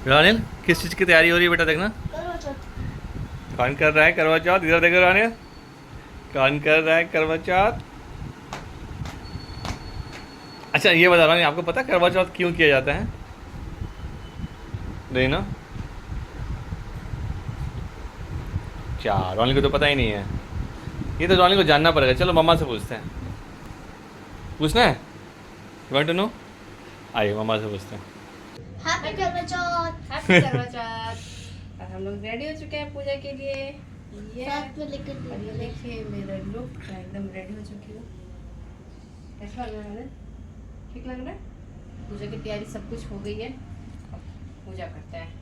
रानिल किस चीज़ की तैयारी हो रही है बेटा? देखना कौन कर रहा है करवा चौथ। इधर देखो रानिल, कौन कर रहा है करवा चौथ। अच्छा ये बता रानिल, आपको पता है करवा चौथ क्यों किया जाता है? नहीं ना, क्या रानिल को तो पता ही नहीं है। ये तो रानिल को जानना पड़ेगा। चलो मम्मा से पूछते हैं। पूछना है? Want to know? आइए मम्मा से पूछते हैं। हैप्पी करवा चौथ। हैप्पी करवा चौथ। और हम लोग रेडी हो चुके हैं पूजा के लिए। ये साथ में लेकर और ये देखिए मेरा लुक, मैं एकदम रेडी हो चुकी हूँ। कैसा लग रहा है? ठीक लग रहा है? पूजा की तैयारी सब कुछ हो गई है, अब पूजा करते हैं।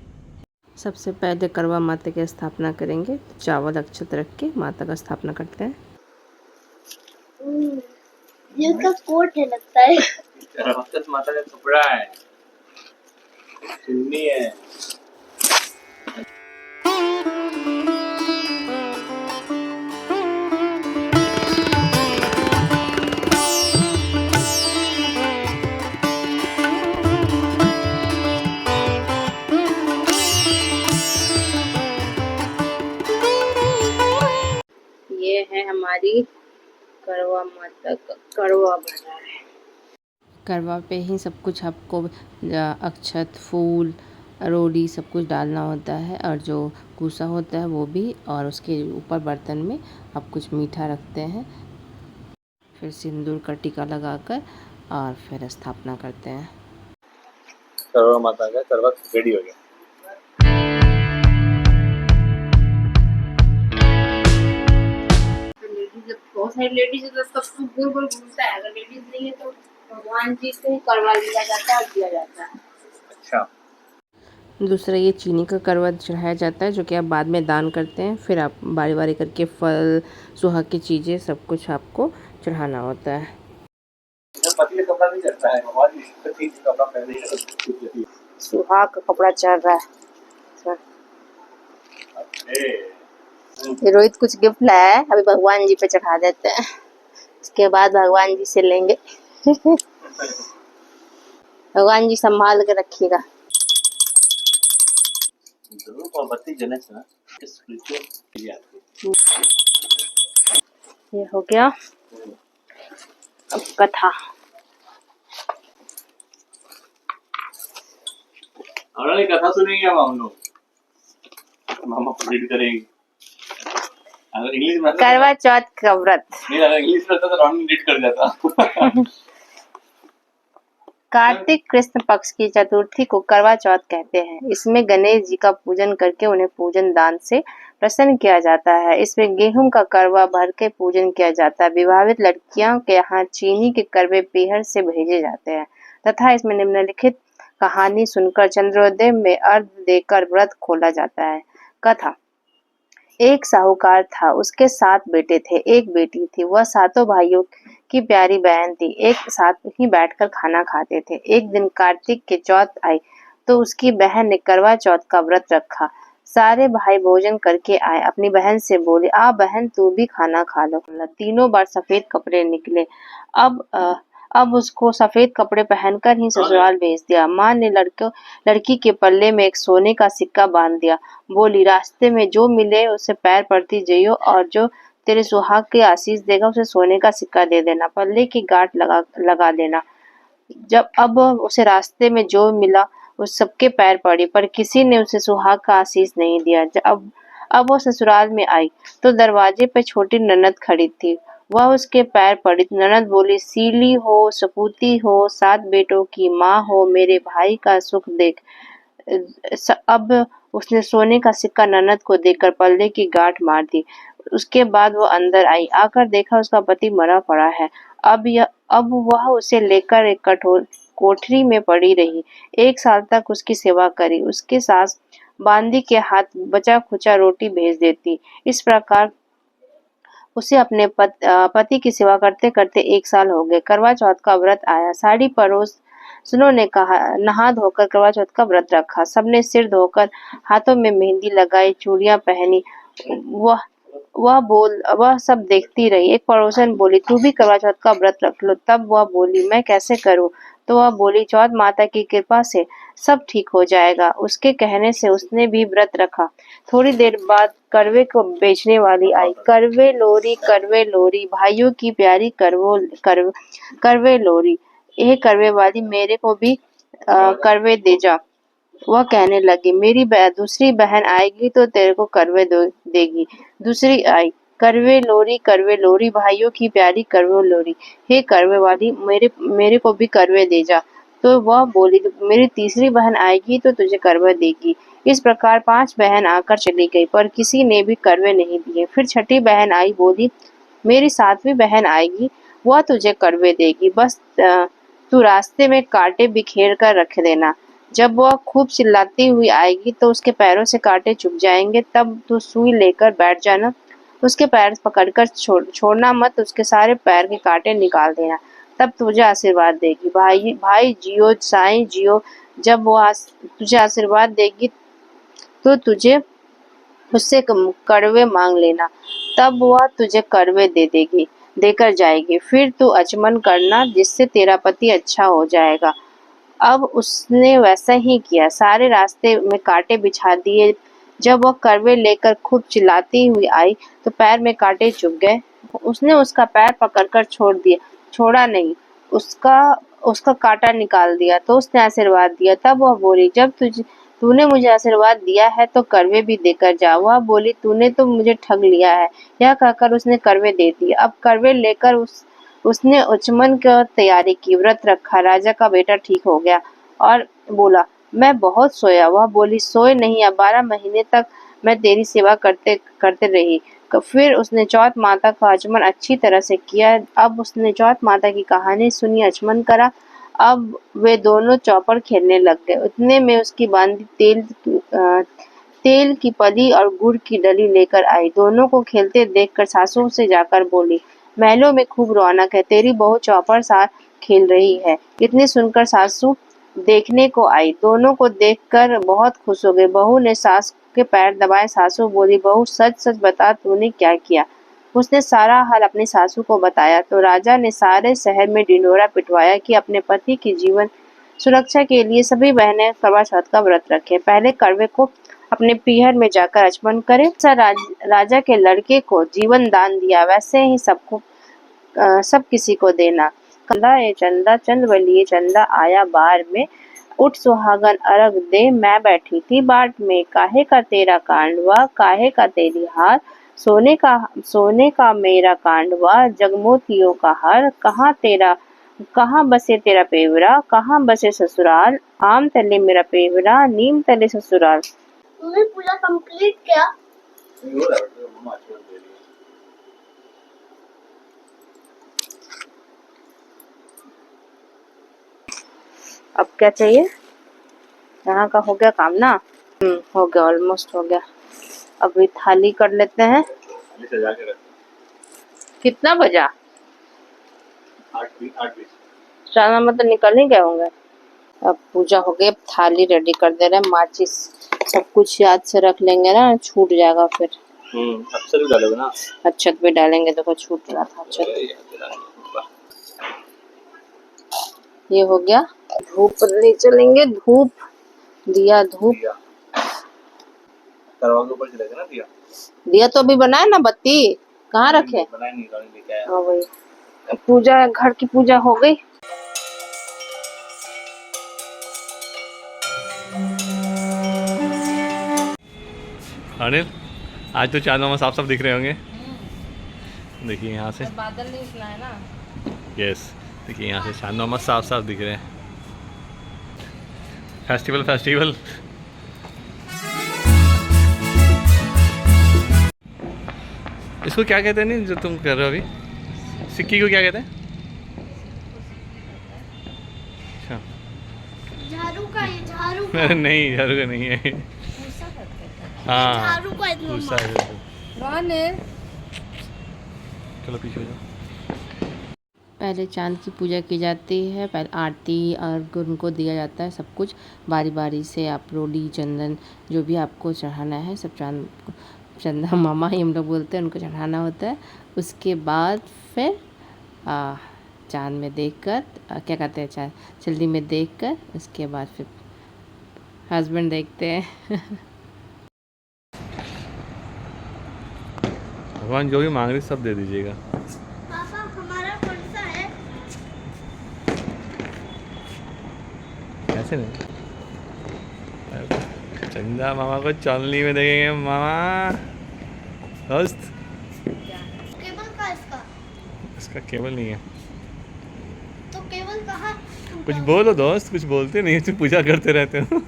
सबसे पहले करवा माता की स्थापना करेंगे। चावल अक्षत रख के माता का स्थापना करते हैं। ये उसका कोट है लगता है। अक्षत माता का कपड़ा है, चुन्नी है। ये है हमारी करवा माता का करवा बना है। करवा पे ही सब कुछ आपको अक्षत, फूल, रोली सब कुछ डालना होता है, और जो कूसा होता है वो भी, और उसके ऊपर बर्तन में आप कुछ मीठा रखते हैं, फिर सिंदूर का टीका लगाकर और फिर स्थापना करते हैं। करवा माता का करवा रेडी हो गया। बहुत सारी लेडीज है तो सब गोल गोल घूमता है। अगर लेडीज नहीं है तो भगवान जी से ही करवा लिया जाता है और दिया जाता है। अच्छा, दूसरा ये चीनी का करवा चढ़ाया जाता है, जो कि आप बाद में दान करते हैं। फिर आप बारी बारी करके फल, सुहाग की चीज़ें सब कुछ आपको चढ़ाना होता है। पति का कपड़ा नहीं चढ़ता है, भगवान जी पति का कपड़ा पहले ही। सुहाग का कपड़ा चढ़ रहा है। ये रोहित कुछ गिफ्ट लाया है, अभी भगवान जी पे चढ़ा देते हैं, उसके बाद भगवान जी से लेंगे। भगवान जी संभाल के रखिएगा। ये हो गया। अब कथा। और कथा सुनेंगे अब हम लोग, मामा प्रेडिक्ट करेंगे। अगर इंग्लिश में करवा चौथ का व्रत। नहीं, अगर इंग्लिश में तो रॉन्ग एडिट कर जाता। कार्तिक कृष्ण पक्ष की चतुर्थी को करवा चौथ कहते हैं। इसमें गणेश जी का पूजन करके उन्हें पूजन दान से प्रसन्न किया जाता है। इसमें गेहूं का करवा भर के पूजन किया जाता है। विवाहित लड़कियों के यहाँ चीनी के करवे पीहर से भेजे जाते हैं तथा इसमें निम्नलिखित कहानी सुनकर चंद्रोदय में अर्घ्य देकर व्रत खोला जाता है। कथा। एक साहूकार था, उसके 7 बेटे थे, एक बेटी थी। वह सातों भाइयों की प्यारी बहन थी। एक साथ ही बैठकर खाना खाते थे। एक दिन कार्तिक की चौथ आई तो उसकी बहन ने करवा चौथ का व्रत रखा। सारे भाई भोजन करके आए। अपनी बहन से बोले, आ बहन तू भी खाना खा लो। तीनों बार सफेद कपड़े निकले। अब उसको सफेद कपड़े पहनकर ही ससुराल भेज दिया। माँ ने लड़की के पल्ले में एक सोने का सिक्का बांध दिया। बोली, रास्ते में जो मिले उसे पैर पड़ती जइयो, और जो तेरे सुहाग के आशीष देगा उसे सोने का सिक्का दे देना, पल्ले की गांठ लगा देना। अब उसे रास्ते में जो मिला उस सबके पैर पड़ी, पर किसी ने उसे सुहाग का आशीष नहीं दिया। अब वो ससुराल में आई तो दरवाजे पर छोटी ननद खड़ी थी। वह उसके पैर पड़ी। ननद बोली, सीली हो, सपूती हो, 7 बेटों की माँ हो, मेरे भाई का सुख देख। अब उसने सोने का सिक्का ननद को देकर पल्ले की गांठ मार दी। उसके बाद वो अंदर आई। आकर देखा उसका पति मरा पड़ा है। अब वह उसे लेकर एक कठोर कोठरी में पड़ी रही। 1 साल तक उसकी सेवा करी। उसकी सास बांदी के हाथ बचा खुचा रोटी भेज देती। इस प्रकार उसे अपने पति की सेवा करते करते 1 साल हो गए। करवा चौथ का व्रत आया। साड़ी पड़ोसनों ने कहा, नहा धोकर करवा चौथ का व्रत रखा। सबने सिर धोकर हाथों में मेहंदी लगाई, चूड़ियां पहनी। वह सब देखती रही। एक पड़ोसन बोली, तू भी करवा चौथ का व्रत रख लो। तब वह बोली, मैं कैसे करूं? तो वह बोली, चौथ माता की कृपा से सब ठीक हो जाएगा। उसके कहने से उसने भी व्रत रखा। थोड़ी देर बाद करवे को बेचने वाली आई। करवे लोरी, भाइयों की प्यारी करवे लोरी, ये करवे वाली, मेरे को भी करवे दे जा। वह कहने लगी, मेरी दूसरी बहन आएगी तो तेरे को करवे देगी। दूसरी आई, करवे लोरी, भाइयों की प्यारी करवे लोरी, हे करवे वाली, मेरे को भी करवे दे जा। तो वह बोली, मेरी तीसरी बहन आएगी तो तुझे करवे देगी। इस प्रकार 5 बहन आकर चली गई, पर किसी ने भी करवे नहीं दिए। फिर छठी बहन आई, बोली, मेरी 7वीं बहन आएगी, वह तुझे करवे देगी। बस तू रास्ते में कांटे बिखेर कर रख देना। जब वह खूब चिल्लाती हुई आएगी तो उसके पैरों से कांटे चुभ जाएंगे, तब तू सुई लेकर बैठ जाना। उसके पैर पकड़कर छोड़ना मत, उसके सारे पैर के कांटे निकाल देना, तब तुझे आशीर्वाद देगी। भाई जियो, साईं जियो। जब वो तुझे आशीर्वाद देगी तो तुझे उससे कड़वे मांग लेना, तब वह तुझे कड़वे देकर जाएगी। फिर तू अचमन करना, जिससे तेरा पति अच्छा हो जाएगा। अब उसने वैसा ही किया। सारे रास्ते में कांटे बिछा दिए। जब वह करवे लेकर खूब चिल्लाती हुई आई तो पैर में कांटे चुभ गए। उसने उसका पैर पकड़कर छोड़ा नहीं, उसका कांटा निकाल दिया। तो उसने आशीर्वाद दिया। तब वह बोली, जब तूने मुझे आशीर्वाद दिया है तो करवे भी देकर जा। वह बोली, तूने तो मुझे ठग लिया है। यह कहकर उसने करवे दे दिए। अब करवे लेकर उसने उचमन की तैयारी की, व्रत रखा। राजा का बेटा ठीक हो गया और बोला, मैं बहुत सोया। वह बोली, सोए नहीं, अब 12 महीने तक मैं तेरी सेवा करते रही। फिर उसने चौथ माता का आचमन अच्छी तरह से किया। अब उसने चौथ माता की कहानी सुनी, आचमन करा। अब वे दोनों चौपड़ खेलने लग गए। उतने में उसकी बांदी तेल की पली और गुड़ की डली लेकर आई। दोनों को खेलते देखकर सासू से जाकर बोली, महलों में खूब रौनक है, तेरी बहू चौपड़ साथ खेल रही है। इतने सुनकर सासू देखने को आई। दोनों को देखकर बहुत खुश हो गई। बहू ने सास के पैर दबाए। सासू बोली, बहू सच सच बता, तूने क्या किया? उसने सारा हाल अपनी सासू को बताया तो राजा ने सारे शहर में ढिंढोरा पिटवाया कि अपने पति की जीवन सुरक्षा के लिए सभी बहनें करवा चौथ का व्रत रखें। पहले करवे को अपने पीहर में जाकर आचमन करें। राजा के लड़के को जीवन दान दिया, वैसे ही सब किसी को देना। कंदा ए चंदा चंद बलिए चंदा आया बार में, उठ सुहागन अर्घ दे, मैं बैठी थी बाट में। काहे का तेरा कांडवा, काहे का तेरी हार, सोने का मेरा कांडवा, जगमोतियों का हार। कहाँ बसे तेरा पेवरा, कहाँ बसे ससुराल, आम तले मेरा पेवरा, नीम तले ससुराल। तुमने पूजा कंप्लीट किया? अब क्या चाहिए? यहाँ का हो गया काम ना? हो गया, ऑलमोस्ट हो गया। अभी थाली कर लेते हैं। सजा के रख। कितना बजा? 8:20। चार मतलब निकल ही गए होंगे। अब पूजा हो गई, अब थाली रेडी कर दे रहे हैं। माचिस सब कुछ याद से रख लेंगे ना, छूट जाएगा फिर। अक्सर भी डालोगे ना? अच्छत भी डालेंगे, देखो छूट रहा था अच्छत। ये हो गया। धूप ले चलेंगे, धूप दिया, धूप करवा के ऊपर चलेगा ना दिया। दिया तो अभी बनाए ना, बत्ती कहाँ रखे? बनाए नहीं, लेके आया। हाँ वही, पूजा, घर की पूजा हो गई। अनिल, आज तो चांद मामा साफ साफ दिख रहे होंगे। देखिए यहाँ से बादल नहीं उठना है ना। यस, देखिए यहाँ से चांद मामा साफ साफ दिख रहे हैं। फेस्टिवल इसको क्या कहते हैं? नहीं, जो तुम कर रहे हो अभी, सिक्की को क्या कहते हैं? अच्छा, झाड़ू का, ये झाड़ू का। अरे नहीं, झाड़ू का नहीं है। हाँ, झाड़ू का है गुस्सा मम्मा। है। कौन है? चलो पीछे हो जाओ। पहले चांद की पूजा की जाती है, पहले आरती और उनको दिया जाता है सब कुछ बारी बारी से। आप रोली, चंदन, जो भी आपको चढ़ाना है सब चंदा मामा ही हम लोग बोलते हैं, उनको चढ़ाना होता है। उसके बाद फिर चांद में देखकर क्या कहते हैं, चांद जल्दी में देखकर उसके बाद फिर हस्बैंड देखते हैं। भगवान जो भी मांग रही सब दे दीजिएगा। पापा हमारा कौन सा है? कैसे नहीं, चंदा मामा को चौनली में देखेंगे मामा। दोस्त केबल का इसका? इसका केबल नहीं है। तो केबल कहाँ? कुछ बोलो दोस्त, कुछ बोलते नहीं, तुम पूजा करते रहते हो।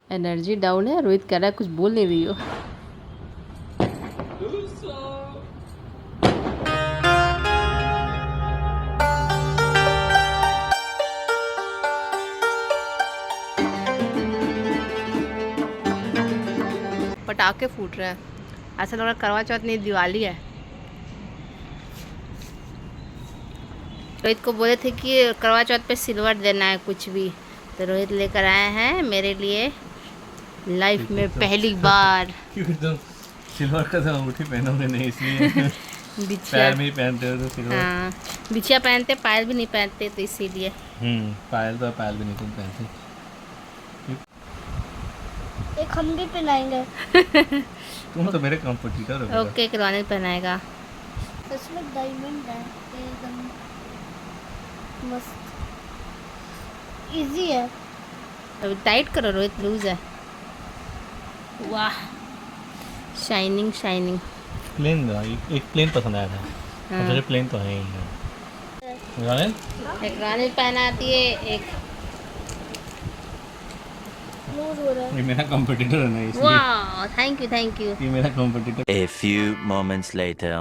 एनर्जी डाउन है, रोहित कह रहा है कुछ बोल नहीं रही हो। पटाखे फूट रहे हैं, ऐसा लग रहा है करवा चौथ नहीं दिवाली है। रोहित को बोले थे कि करवा चौथ पे सिल्वर देना है कुछ भी, तो रोहित लेकर आए हैं मेरे लिए लाइफ में पहली बार। क्योंकि तुम सिल्वर का तो अंगूठी पहनोगे नहीं, इसलिए बिछिया। पैर में ही पहनते हो तो सिल्वर। हाँ, बिछिया पहनते, पायल भी नहीं पहनते, तो इसीलिए। पायल भी नहीं तुम पहनते। एक हम भी पहनाएंगे। तुम तो मेरे कॉम्पिटिटर हो। ओके, करवाने पहनाएगा। इसमें डायमंड है, एकदम मस्त, इजी है। अभी टाइट करो रोहित, लूज है। वाह, शाइनिंग शाइनिंग। प्लेन एक प्लेन पसंद आया था। हाँ। मुझे प्लेन तो है ही है। एक रानी पहनाती है, एक लूज हो रहा है। ये मेरा कॉम्पिटिटर है ना, इसलिए वाह, थैंक यू थैंक यू। ये मेरा competitor. A few moments later.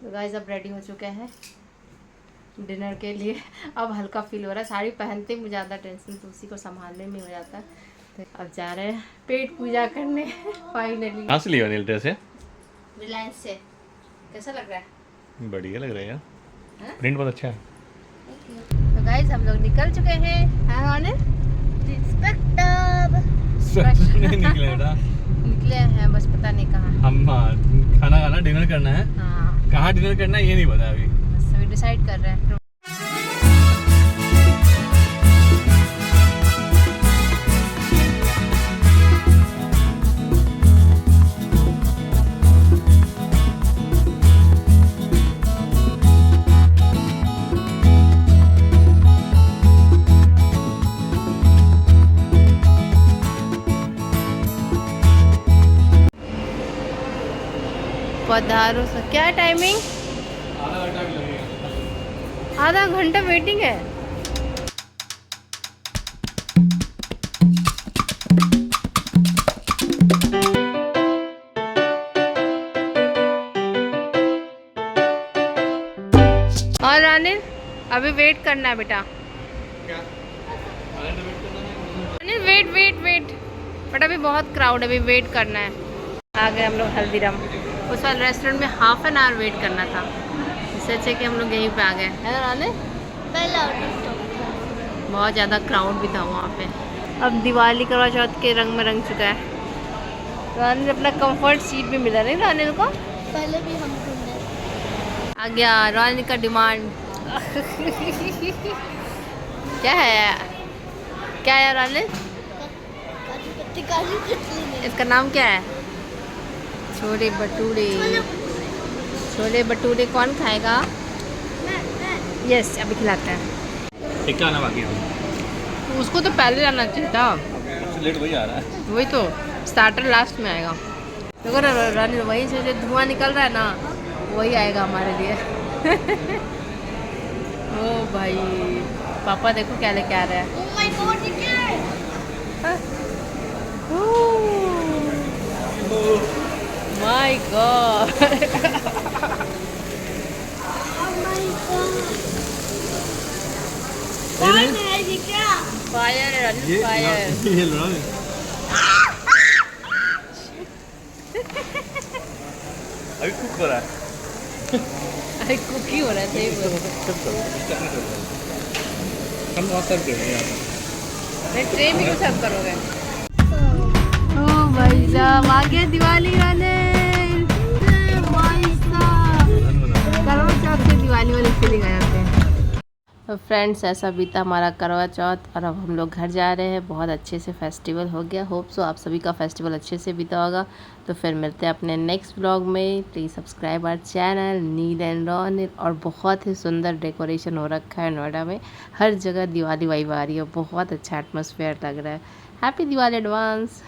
तो गाइस अब रेडी हो चुके हैं डिनर के लिए। अब हल्का फील हो रहा है, साड़ी पहनते ही मुझे ज़्यादा टेंशन तो उसी को संभालने में हो जाता है। तो अब जा रहे हैं पेट पूजा करने फाइनली। कहाँ से लिया नील ड्रेस है? रिलायंस से। कैसा लग रहा है? बढ़िया लग रहा है यार, हाँ? प्रिंट बहुत अच्छा है। तो गाइस हम लोग निकल चुके हैं। हाँ नहीं निकले बेटा, निकले हैं, बस पता नहीं कहाँ। हम खाना खाना डिनर करना है। हाँ, कहाँ डिनर करना है ये नहीं पता अभी। बस अभी डिसाइड कर रहे हैं। पधारो से क्या टाइमिंग? आधा घंटा वेटिंग है। और रानी अभी वेट करना है बेटा। रानी वेट वेट वेट, बट अभी बहुत क्राउड है, अभी वेट करना है। आ गए हम लोग हल्दीराम। उस वाले रेस्टोरेंट में हाफ एन आवर वेट करना था, इससे अच्छा कि हम लोग यहीं पे आ गए है ना रानी। पहला बहुत ज़्यादा क्राउड भी था वहाँ पे। अब दिवाली करवा चौथ के रंग में रंग चुका है। रानी अपना कंफर्ट सीट भी मिला नहीं रानी को। पहले भी हम घूमने आ गया रानी का डिमांड। क्या है, क्या है रानी? काजू कतली नहीं। इसका नाम क्या है? छोले भटूरे। छोले भटूरे कौन खाएगा? यस, अभी खिलाते हैं। एक आना बाकी है। उसको तो पहले आना चाहिए था। सबसे लेट वही आ रहा है। वही तो, स्टार्टर लास्ट में आएगा। तो अगर रानी वहीं से जो धुआं निकल रहा है ना, वही आएगा हमारे लिए। ओ भाई, पापा देखो क्या लेके आ रहा है। Oh my God, ये क्या है? My God. Oh my God. कौन है ये क्या? फायर है रानी, फायर। ये लो ना। अभी कुक हो रहा है। अरे कुकी हो रहा है, सही बोल। हम बहुत सर्व करेंगे यहाँ पर। मैं ट्रे में क्यों सर्व करोगे? ओ भाई साहब, आ गया दिवाली वाले। भाई साहब, करवा चौथ से दिवाली वाली फीलिंग आ जाते हैं। तो फ्रेंड्स ऐसा बीता हमारा करवा चौथ और अब हम लोग घर जा रहे हैं। बहुत अच्छे से फेस्टिवल हो गया। होप सो आप सभी का फेस्टिवल अच्छे से बीता होगा। तो फिर मिलते हैं अपने नेक्स्ट व्लॉग में। Please subscribe our channel Neil and Ron. और बहुत ही सुंदर डेकोरेशन हो रखा है नोएडा में। हर जगह दिवाली वाइब आ रही है। बहुत अच्छा एटमॉस्फेयर लग रहा है। Happy Diwali advance.